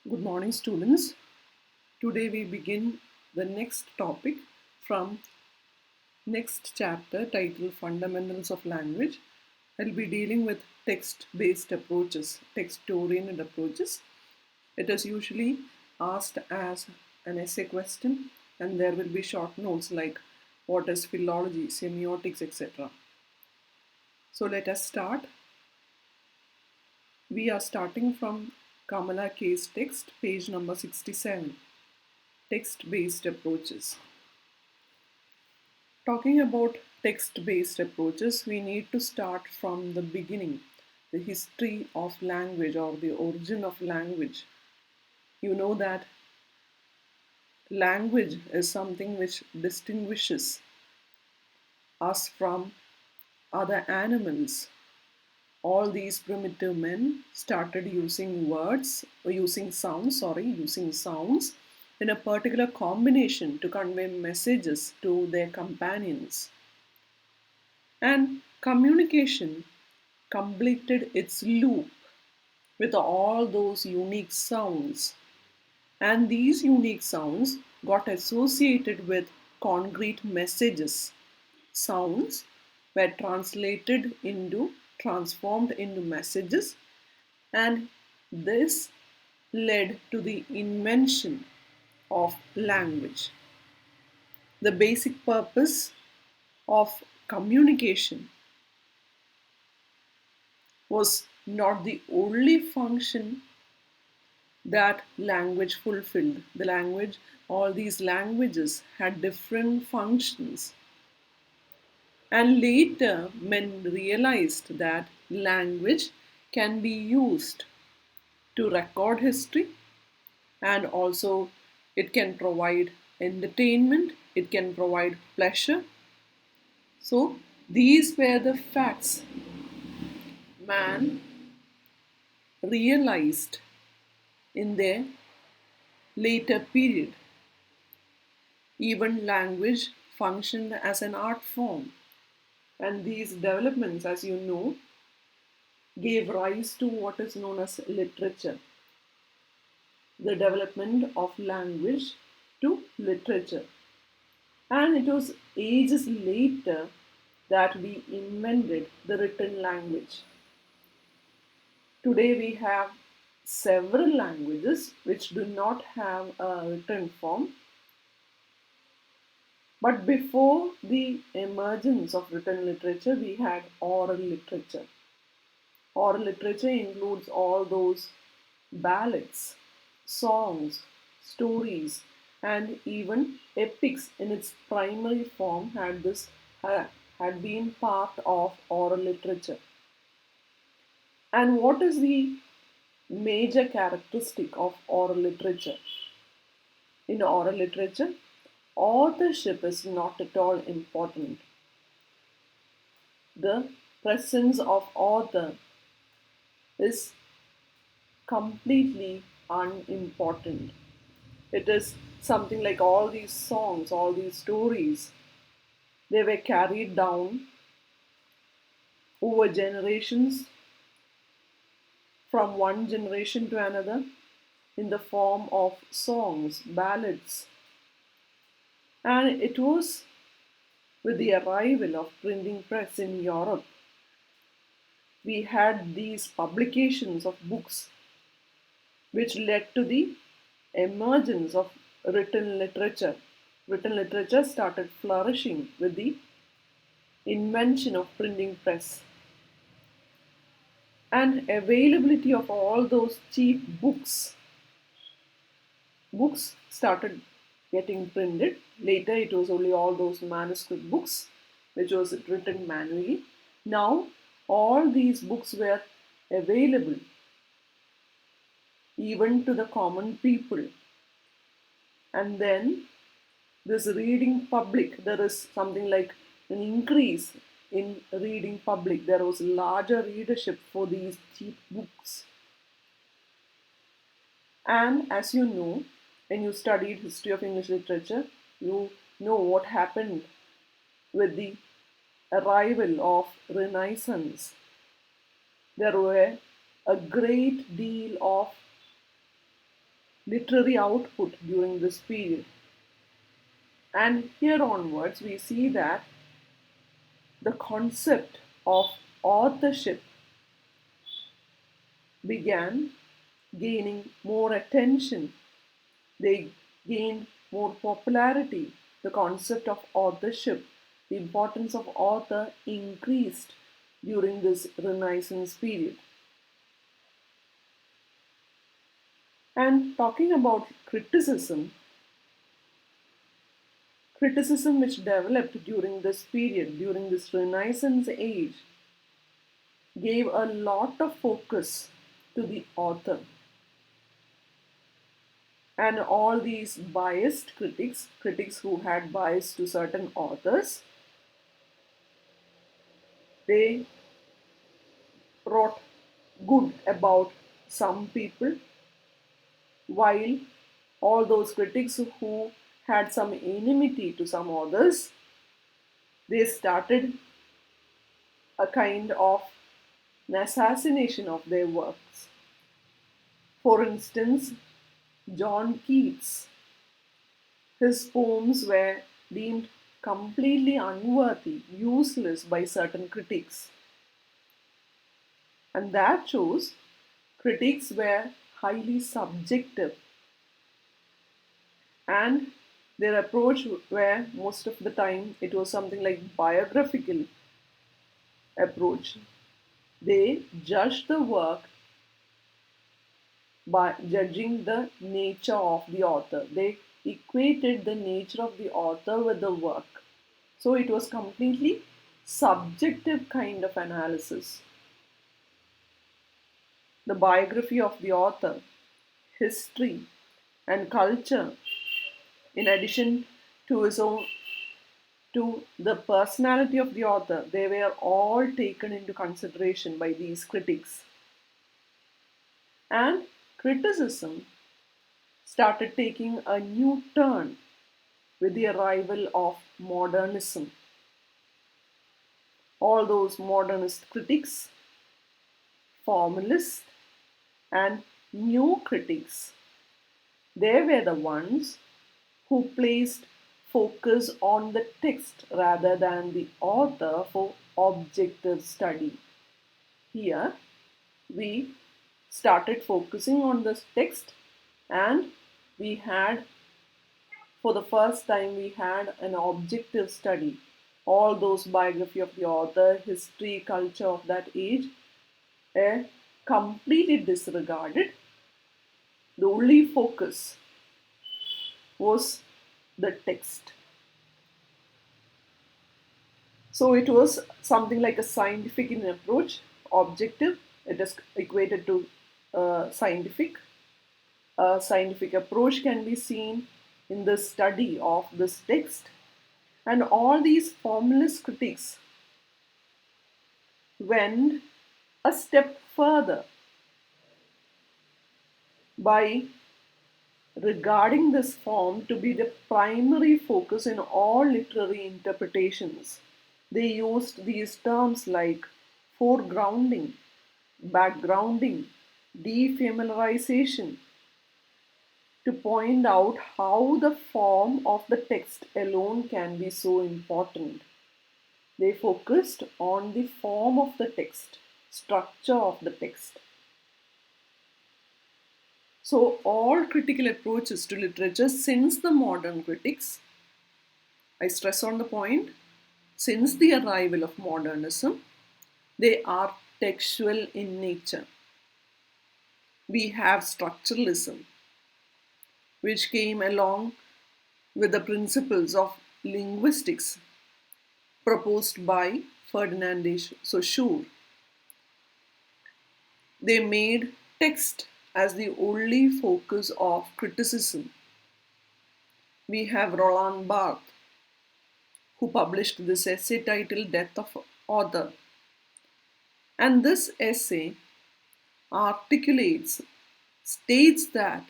Good morning, students. Today we begin the next topic from next chapter titled Fundamentals of Language. I'll be dealing with text-based approaches, text-oriented approaches. It is usually asked as an essay question, and there will be short notes like what is philology, semiotics, etc. So let us start. We are starting from Kamala K's text, page number 67, text-based approaches. Talking about text-based approaches, we need to start from the beginning, the history of language or the origin of language. You know that language is something which distinguishes us from other animals. All these primitive men started using using sounds in a particular combination to convey messages to their companions. And communication completed its loop with all those unique sounds. And these unique sounds got associated with concrete messages. Sounds were transformed into messages, and this led to the invention of language. The basic purpose of communication was not the only function that language fulfilled. All these languages had different functions. And later, men realized that language can be used to record history, and also it can provide entertainment, it can provide pleasure. So, these were the facts man realized in their later period. Even language functioned as an art form, and these developments, as you know, gave rise to what is known as literature, the development of language to literature. And it was ages later that we invented the written language. Today we have several languages which do not have a written form. But before the emergence of written literature, we had oral literature. Oral literature includes all those ballads, songs, stories, and even epics in its primary form had been part of oral literature. And what is the major characteristic of oral literature? In oral literature, authorship is not at all important. The presence of author is completely unimportant. It is something like all these songs, all these stories, they were carried down over generations, from one generation to another, in the form of songs, ballads. And it was with the arrival of printing press in Europe, we had these publications of books which led to the emergence of written literature. Written literature started flourishing with the invention of printing press. And availability of all those cheap books started getting printed. Later it was only all those manuscript books which was written manually. Now all these books were available even to the common people. And then this reading public, there is something like an increase in reading public. There was larger readership for these cheap books. And as you know, when you studied history of English literature, you know what happened with the arrival of Renaissance. There were a great deal of literary output during this period. And here onwards, we see that the concept of authorship began gaining more attention. They gained more popularity. The concept of authorship, the importance of author increased during this Renaissance period. And talking about criticism which developed during this period, during this Renaissance age, gave a lot of focus to the author. And all these biased critics who had bias to certain authors, they wrote good about some people, while all those critics who had some enmity to some authors, they started a kind of an assassination of their works. For instance, John Keats, his poems were deemed completely unworthy, useless by certain critics. And that shows critics were highly subjective, and their approach were most of the time it was something like biographical approach. They judged the work by judging the nature of the author. They equated the nature of the author with the work. So it was completely subjective kind of analysis. The biography of the author, history, and culture, in addition to his own to the personality of the author, they were all taken into consideration by these critics. And criticism started taking a new turn with the arrival of modernism. All those modernist critics, formalists, and new critics, they were the ones who placed focus on the text rather than the author for objective study. Here, we started focusing on this text, and we had, for the first time, we had an objective study. All those biography of the author, history, culture of that age are completely disregarded. The only focus was the text. So it was something like a scientific in approach, objective. It is equated to scientific. A scientific approach can be seen in the study of this text. And all these formalist critics went a step further by regarding this form to be the primary focus in all literary interpretations. They used these terms like foregrounding, backgrounding, defamiliarization to point out how the form of the text alone can be so important. They focused on the form of the text, structure of the text. So, all critical approaches to literature since the modern critics, I stress on the point, since the arrival of modernism, they are textual in nature. We have structuralism, which came along with the principles of linguistics proposed by Ferdinand de Saussure. They made text as the only focus of criticism. We have Roland Barthes, who published this essay titled Death of Author. And this essay articulates, states that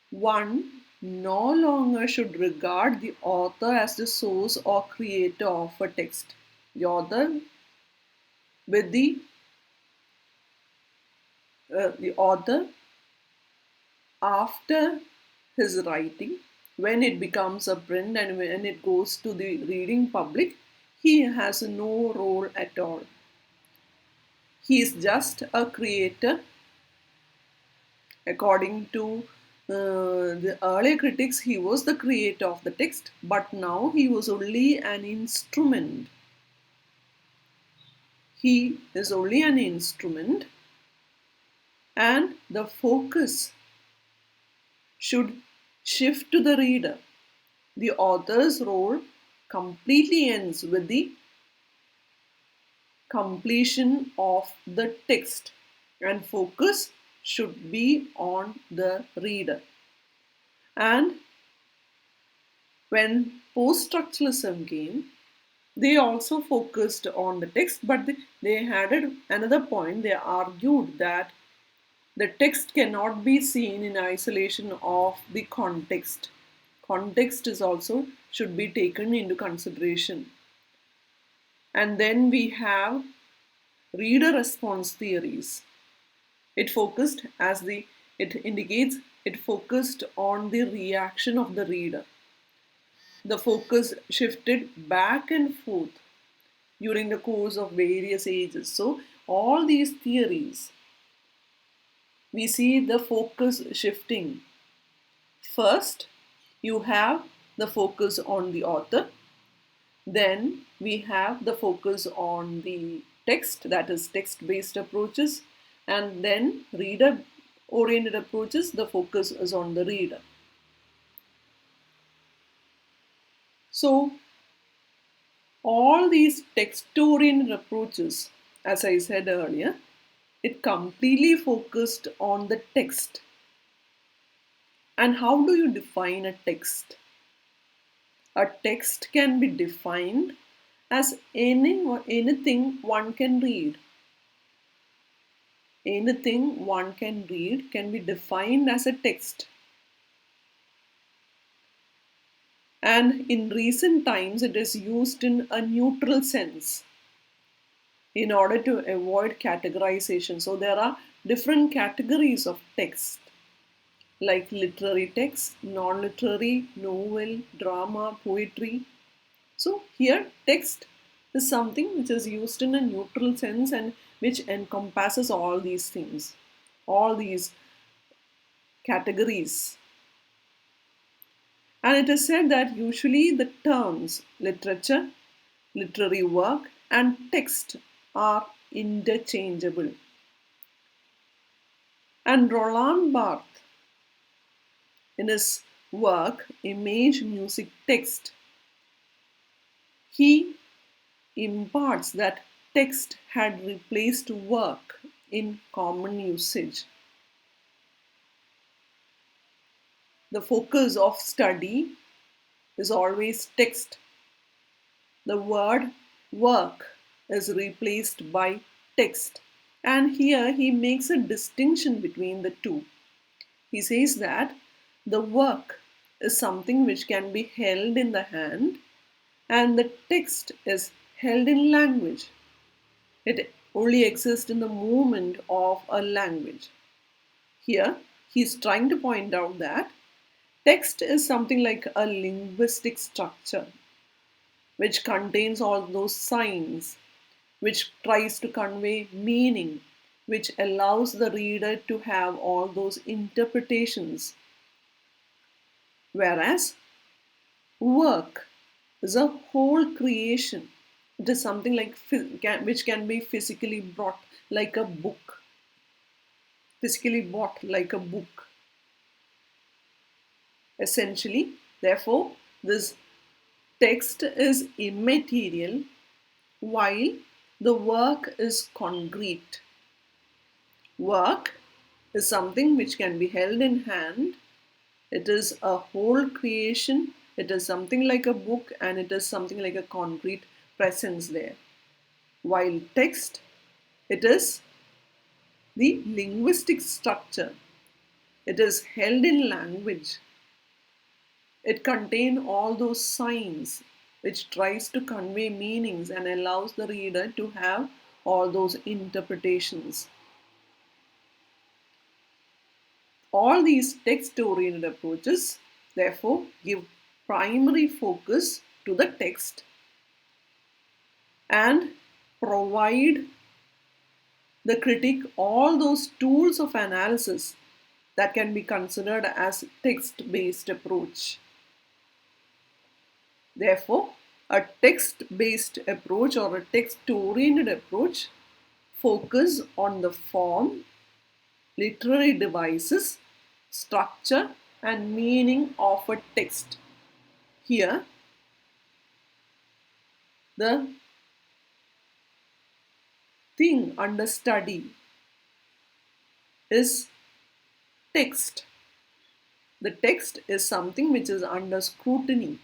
one no longer should regard the author as the source or creator of a text. The author with the the author, after his writing, when it becomes a print and when it goes to the reading public, he has no role at all. He is just a creator. According to the earlier critics, he was the creator of the text, but now he was only an instrument. He is only an instrument, and the focus should shift to the reader. The author's role completely ends with the completion of the text, and focus should be on the reader. And when post-structuralism came, they also focused on the text, but they added another point. They argued that the text cannot be seen in isolation of the context. Context is also should be taken into consideration. And then we have reader response theories. It focused as the it indicates it focused on the reaction of the reader. The focus shifted back and forth during the course of various ages. So all these theories, we see the focus shifting. First, you have the focus on the author. Then we have the focus on the text, that is text-based approaches. And then reader-oriented approaches, the focus is on the reader. So all these text-oriented approaches, as I said earlier, it completely focused on the text. And how do you define a text? A text can be defined as anything one can read. Anything one can read can be defined as a text. And in recent times, it is used in a neutral sense in order to avoid categorization. So there are different categories of text, like literary text, non-literary, novel, drama, poetry. So here text is something which is used in a neutral sense and which encompasses all these things, all these categories. And it is said that usually the terms literature, literary work, and text are interchangeable. And Roland Barthes, in his work Image, Music, Text, he imparts that text had replaced work in common usage. The focus of study is always text. The word work is replaced by text. And here he makes a distinction between the two. He says that the work is something which can be held in the hand and the text is held in language. It only exists in the movement of a language. Here, he's trying to point out that text is something like a linguistic structure which contains all those signs, which tries to convey meaning, which allows the reader to have all those interpretations. Whereas work is a whole creation. It is something like which can be physically brought like a book, physically bought like a book. Essentially, therefore, this text is immaterial while the work is concrete. Work is something which can be held in hand. It is a whole creation. It is something like a book and it is something like a concrete presence there. While text, it is the linguistic structure. It is held in language. It contains all those signs which tries to convey meanings and allows the reader to have all those interpretations. All these text-oriented approaches, therefore, give primary focus to the text and provide the critic all those tools of analysis that can be considered as text-based approach. Therefore, a text-based approach or a text-oriented approach focus on the form, literary devices, structure and meaning of a text. Here, the thing under study is text. The text is something which is under scrutiny,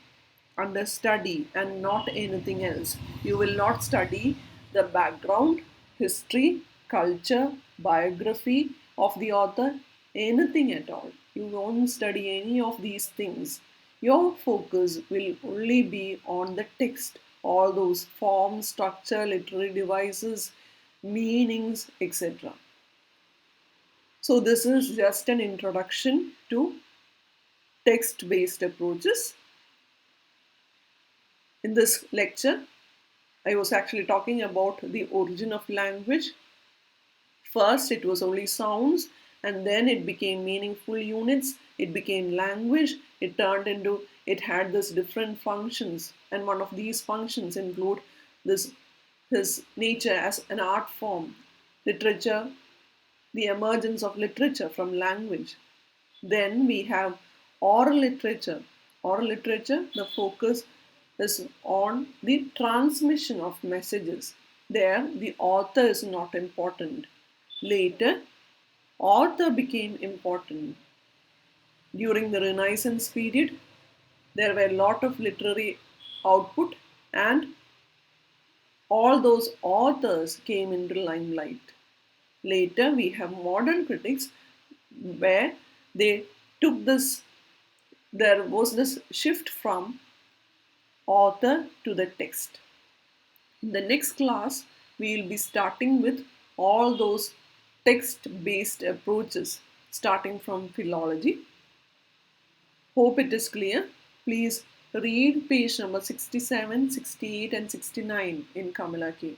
under study, and not anything else. You will not study the background, history, culture, biography of the author, anything at all. You won't study any of these things. Your focus will only be on the text, all those forms, structure, literary devices, meanings, etc. So, this is just an introduction to text based approaches. In this lecture, I was actually talking about the origin of language. First, it was only sounds, and then it became meaningful units. It became language. It turned into, it had this different functions, and one of these functions include this his nature as an art form, literature, the emergence of literature from language. Then we have oral literature. Oral literature, the focus is on the transmission of messages. There, the author is not important. Later, author became important. During the Renaissance period, there were a lot of literary output, and all those authors came into limelight. Later, we have modern critics where they took this, there was this shift from author to the text. In the next class, we will be starting with all those text-based approaches, starting from philology. Hope it is clear. Please read page number 67, 68 and 69 in Kamala K.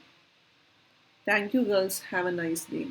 Thank you girls. Have a nice day.